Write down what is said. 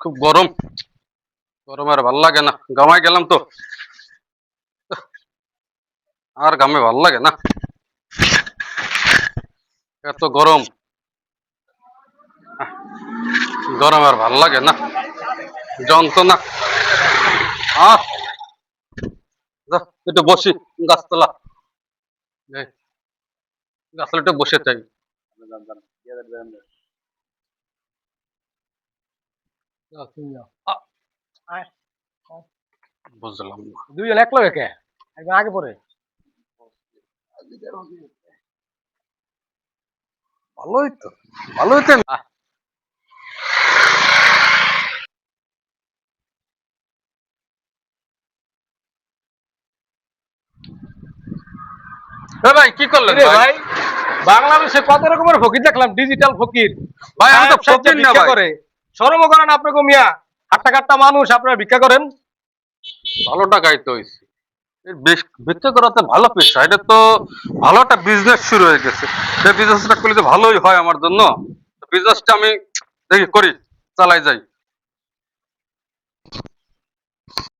খুব গরম, গরম আর ভাল লাগে না। গামায় গেলাম তো, আর গামে ভাল লাগে না, এত গরম। গরম আর ভাল লাগে না, যন্ত্রণা। আহ যা, একটু বসি গাছতলা, এই, গাছতলা একটু বসে চাই। বুঝলাম না, দুইজন এক লগে কে একজন আগে পড়ে ভালোই তো, ভালোই তো। ভাই কি করলেন রে ভাই? ভাই, বাংলাদেশে কত রকমের ফকির দেখলাম, ডিজিটাল ফকির। ভাই আমি তো সাহেব ফকির না ভিক্ষা ভাই। করে, শরম করেন আপনাকে মিয়া। হাট্টা কাট্টা মানুষ, আপনারা ভিক্ষা করেন। ভালো টাকাই তো হয়েছে, ভিক্ষা করাতে ভালো পেশা, এটা তো ভালো একটা বিজনেস শুরু হয়ে গেছে। সেই বিজনেসটা করলে তো ভালোই হয় আমার জন্য। বিজনেসটা আমি দেখি করি, চালাই যাই।